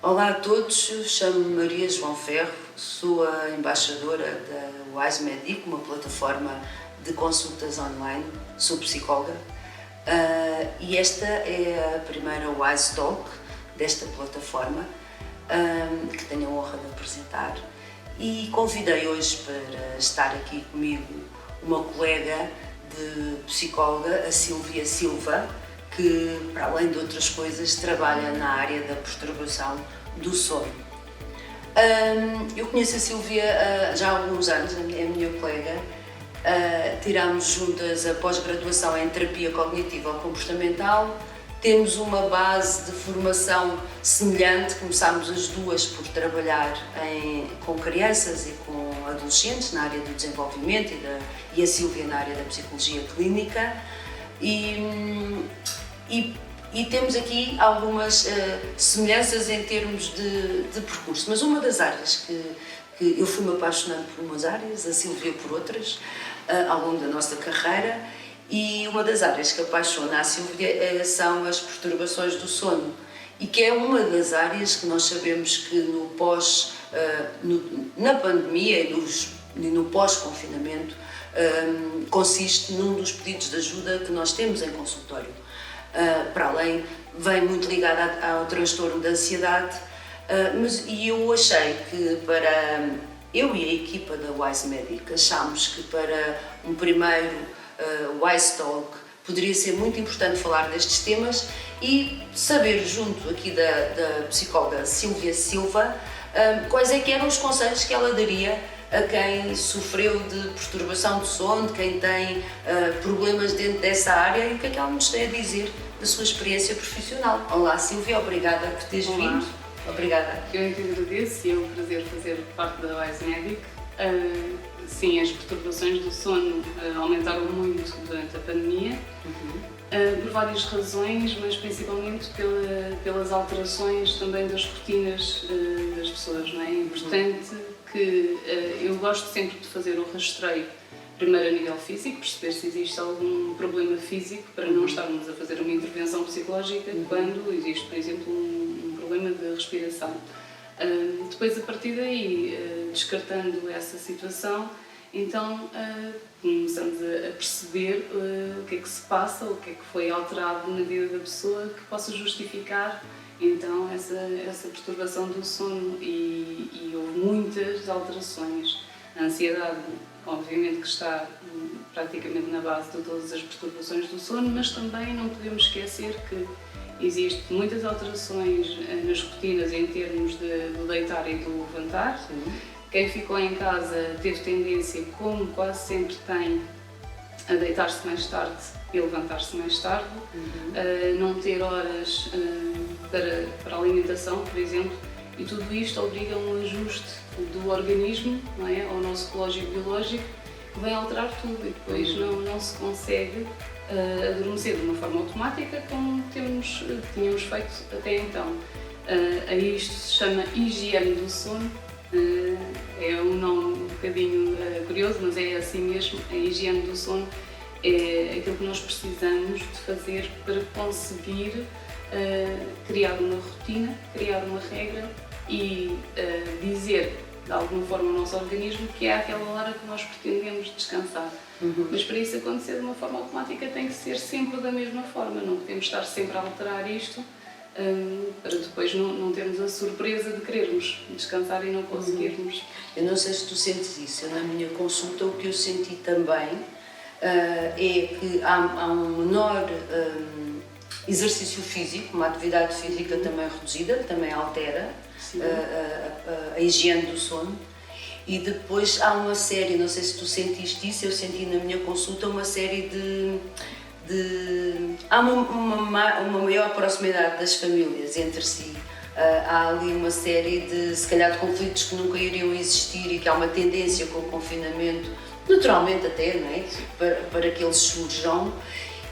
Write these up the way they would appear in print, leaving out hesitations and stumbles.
Olá a todos, chamo-me Maria João Ferro, sou a embaixadora da Wise Medic, uma plataforma de consultas online, sou psicóloga e esta é a primeira Wise Talk desta plataforma que tenho a honra de apresentar e convidei hoje para estar aqui comigo uma colega de psicóloga, a Sílvia Silva, que, para além de outras coisas, trabalha na área da perturbação do sono. Eu conheço a Sílvia já há alguns anos, é minha colega. Tirámos juntas a pós-graduação em terapia cognitivo-comportamental, temos uma base de formação semelhante, começámos as duas por trabalhar com crianças e com adolescentes na área do desenvolvimento e a Sílvia na área da psicologia clínica. E temos aqui algumas semelhanças em termos de percurso, mas uma das áreas que eu fui-me apaixonando por umas áreas, a Sílvia por outras, ao longo da nossa carreira, e uma das áreas que apaixona a Sílvia são as perturbações do sono, e que é uma das áreas que nós sabemos que na pandemia e no pós-confinamento consiste num dos pedidos de ajuda que nós temos em consultório. Para além, vem muito ligada ao transtorno da ansiedade, e eu achei que eu e a equipa da Wise Medic achámos que para um primeiro Wise Talk poderia ser muito importante falar destes temas e saber junto aqui da psicóloga Sílvia Silva quais é que eram os conselhos que ela daria a quem sofreu de perturbação do sono, de quem tem problemas dentro dessa área, e o que é que ela nos tem a dizer da sua experiência profissional. Olá Sílvia, obrigada por teres vindo. Obrigada. Eu que agradeço e é um prazer fazer parte da Wise Medic. Sim, as perturbações do sono aumentaram muito durante a pandemia, por várias razões, mas principalmente pelas alterações também das rotinas das pessoas, não é? É importante que eu gosto sempre de fazer o rastreio, primeiro a nível físico, perceber se existe algum problema físico para não estarmos a fazer uma intervenção psicológica quando existe, por exemplo, um problema de respiração. Depois, a partir daí, descartando essa situação, então começamos a perceber o que é que se passa, o que é que foi alterado na vida da pessoa que possa justificar então essa perturbação do sono, e houve muitas alterações. A ansiedade, obviamente, que está praticamente na base de todas as perturbações do sono, mas também não podemos esquecer que existem muitas alterações nas rotinas em termos do deitar e do levantar. Sim. Quem ficou em casa teve tendência, como quase sempre tem, a deitar-se mais tarde e levantar-se mais tarde, não ter horas para a alimentação, por exemplo, e tudo isto obriga a um ajuste do organismo, não é, ao nosso relógio biológico, que vai alterar tudo, e depois não se consegue adormecer de uma forma automática como tínhamos feito até então. A isto se chama higiene do sono. É um nome um bocadinho curioso, mas é assim mesmo. A higiene do sono é aquilo que nós precisamos de fazer para conseguir criar uma rotina, criar uma regra e dizer de alguma forma ao nosso organismo que é aquela hora que nós pretendemos descansar. Mas para isso acontecer de uma forma automática tem que ser sempre da mesma forma, não podemos estar sempre a alterar isto para depois não termos a surpresa de querermos descansar e não conseguirmos. Eu não sei se tu sentes isso, na minha consulta o que eu senti também é que há um menor exercício físico, uma atividade física também reduzida, que também altera a higiene do sono, e depois há uma série, não sei se tu sentiste isso, eu senti na minha consulta uma série há uma maior proximidade das famílias entre si. Há ali uma série se calhar, de conflitos que nunca iriam existir e que há uma tendência com o confinamento, naturalmente até, não é? para que eles surjam.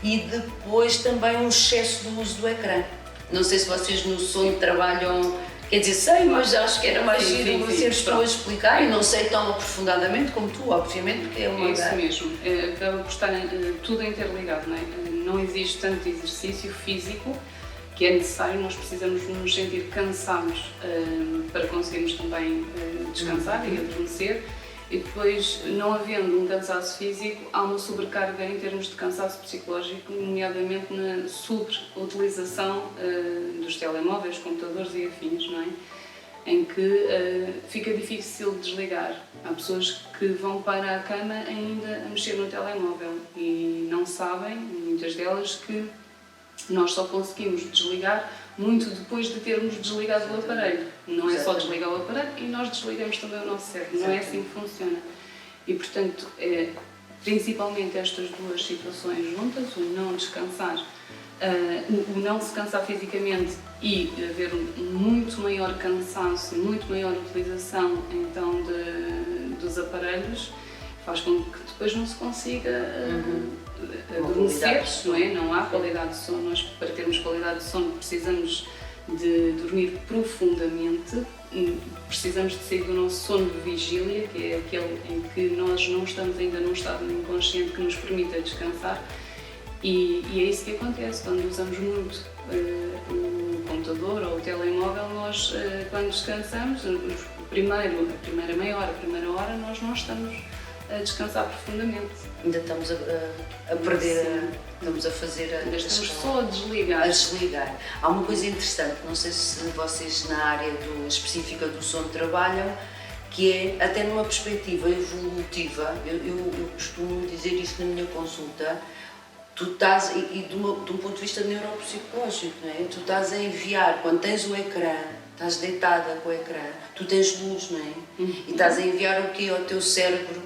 E depois também um excesso do uso do ecrã. Não sei se vocês no sono trabalham, quer dizer, sei, mas acho que era mais giro seres tu a explicar, e não sei tão aprofundadamente como tu, obviamente, porque é uma... É isso mesmo, acaba por estar tudo interligado, não é? Não existe tanto exercício físico que é necessário, nós precisamos nos sentir cansados para conseguirmos também descansar e adormecer. E depois, não havendo um cansaço físico, há uma sobrecarga em termos de cansaço psicológico, nomeadamente na subutilização dos telemóveis, computadores e afins, não é? Em que fica difícil desligar. Há pessoas que vão para a cama ainda a mexer no telemóvel e não sabem, muitas delas, que nós só conseguimos desligar muito depois de termos desligado o aparelho. Não é só desligar o aparelho e nós desligamos também o nosso cérebro. Não é assim que funciona. E, portanto, principalmente estas duas situações juntas, o não descansar, o não se cansar fisicamente e haver muito maior cansaço, muito maior utilização então dos aparelhos, faz com que depois não se consiga adormecer, não é? Não há qualidade de sono. Nós, para termos qualidade de sono, precisamos de dormir profundamente, precisamos de sair do nosso sono de vigília, que é aquele em que nós não estamos ainda num estado inconsciente que nos permita descansar. E é isso que acontece quando usamos muito o computador ou o telemóvel. Nós, quando descansamos, a primeira meia hora, a primeira hora, nós não estamos a descansar profundamente. Ainda estamos a perder, estamos a fazer ainda estamos só a desligar. Há uma coisa interessante, não sei se vocês na área específica do sono trabalham, que é até numa perspectiva evolutiva. Eu costumo dizer isso na minha consulta. Tu estás, e de um ponto de vista neuropsicológico, não é? Tu estás a enviar, quando tens o ecrã, estás deitada com o ecrã, tu tens luz, não é? E estás a enviar o quê ao teu cérebro,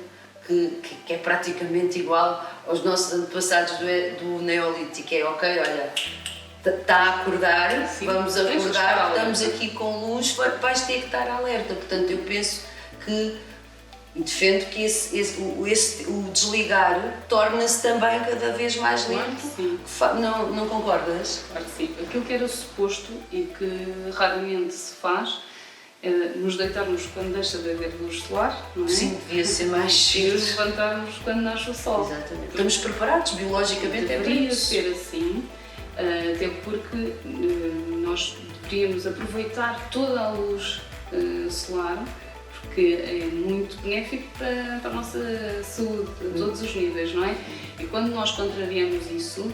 que é praticamente igual aos nossos antepassados do Neolítico, é ok, olha, está a acordar, sim, vamos acordar, estamos aqui com luz, vais ter que estar alerta. Portanto, eu penso que, e defendo que o desligar torna-se também cada vez mais lento. Claro, não concordas? Claro que sim. Aquilo que era suposto e que raramente se faz, nos deitarmos quando deixa de haver luz solar, não é? Sim, devia ser mais cedo. E levantarmos quando nasce o sol. Exatamente. Estamos preparados biologicamente. Deveria ser assim, até porque nós deveríamos aproveitar toda a luz solar, porque é muito benéfico para a nossa saúde, a todos os níveis, não é? E quando nós contrariamos isso,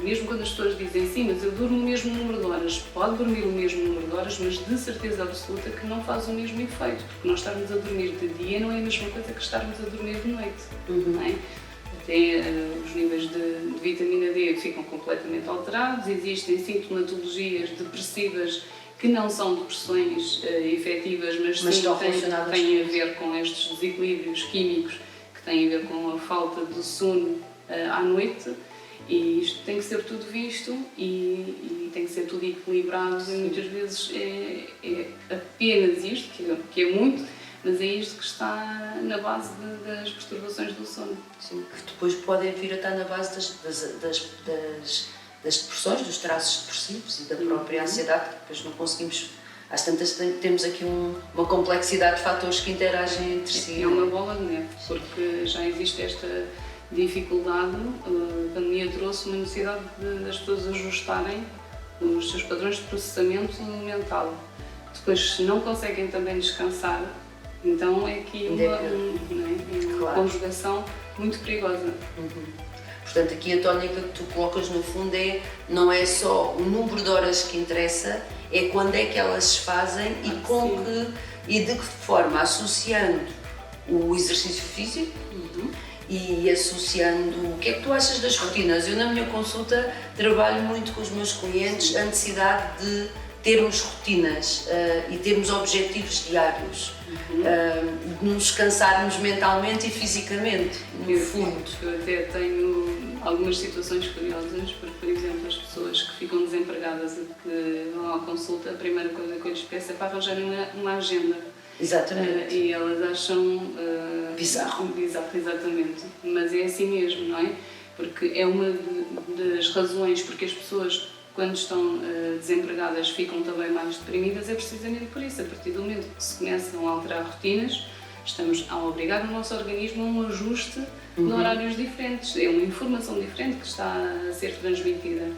mesmo quando as pessoas dizem sim, mas eu durmo o mesmo número de horas, pode dormir o mesmo número de horas, mas de certeza absoluta que não faz o mesmo efeito, porque nós estarmos a dormir de dia não é a mesma coisa que estarmos a dormir de noite, não é? Até os níveis de vitamina D ficam completamente alterados, existem sintomatologias depressivas que não são depressões efetivas, mas sim têm a ver com estes desequilíbrios químicos, que têm a ver com a falta de sono à noite, e isto tem que ser tudo visto e tem que ser tudo equilibrado. E muitas vezes é apenas isto, que é muito, mas é isto que está na base das perturbações do sono. Sim, que depois podem vir a estar na base das depressões, dos traços depressivos e da própria ansiedade, que depois não conseguimos. Às tantas temos aqui uma complexidade de fatores que interagem entre si. É uma bola de neve, porque já existe esta dificuldade. A pandemia trouxe uma necessidade das pessoas ajustarem os seus padrões de processamento mental. Depois, se não conseguem também descansar, então é aqui uma conjugação muito perigosa. Portanto, aqui a tónica que tu colocas no fundo não é só o número de horas que interessa, é quando é que elas se fazem e de que forma, associando o exercício físico e associando. O que é que tu achas das rotinas? Eu, na minha consulta, trabalho muito com os meus clientes a necessidade de termos rotinas e termos objetivos diários, de nos cansarmos mentalmente e fisicamente, no fundo. Eu até tenho algumas situações curiosas, porque, por exemplo, as pessoas que ficam desempregadas e que vão à consulta, a primeira coisa que eu lhes peço é para arranjarem uma agenda. Exatamente. E elas acham bizarro. Exatamente, mas é assim mesmo, não é? Porque é uma das razões porque as pessoas, quando estão desempregadas, ficam também mais deprimidas, é precisamente por isso. A partir do momento que se começam a alterar rotinas, estamos a obrigar o nosso organismo a um ajuste de horários diferentes. É uma informação diferente que está a ser transmitida.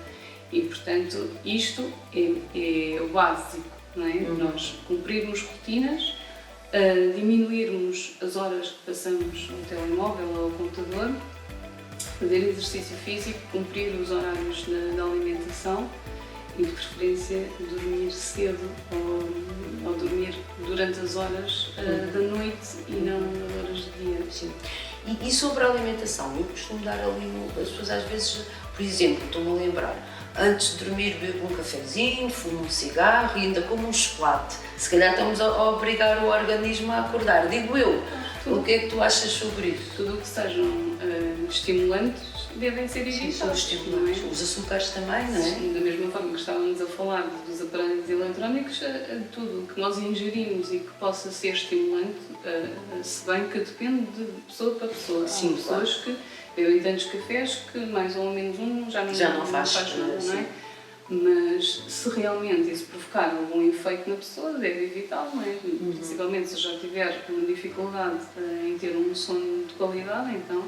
E, portanto, isto é o básico, não é? Nós cumprirmos rotinas, diminuirmos as horas que passamos no telemóvel ou ao computador, fazer exercício físico, cumprir os horários da alimentação e, de preferência, dormir cedo ou dormir durante as horas da noite e não nas horas de dia. Sim. E sobre a alimentação, eu costumo dar ali, as pessoas às vezes, por exemplo, estou-me a lembrar, antes de dormir bebo um cafezinho, fumo um cigarro e ainda como um chocolate. Se calhar estamos a obrigar o organismo a acordar, digo eu. O que é que tu achas sobre isso? Tudo o que sejam estimulantes devem ser evitados. Sim, os açúcares também, não é? Sim, da mesma forma que estávamos a falar dos aparelhos eletrónicos, tudo o que nós ingerimos e que possa ser estimulante, se bem que depende de pessoa para pessoa. Sim, há pessoas que bebem tantos cafés que mais ou menos um já não faz nada, não é? Mas se realmente isso provocar algum efeito na pessoa, deve evitá-lo, não é? Principalmente se já tiver uma dificuldade em ter um sono de qualidade, então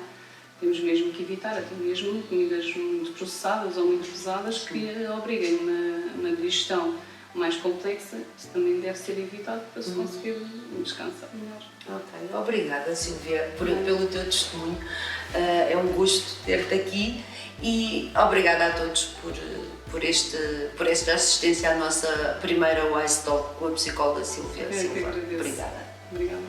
temos mesmo que evitar até mesmo comidas muito processadas ou muito pesadas que obriguem uma digestão mais complexa. Isso também deve ser evitado para se conseguir descansar melhor. Ok, obrigada Silvia pelo teu testemunho, é um gosto ter-te aqui e obrigada a todos por esta assistência à nossa primeira Wise Talk com a psicóloga Silvia Silva. Obrigada. Obrigada.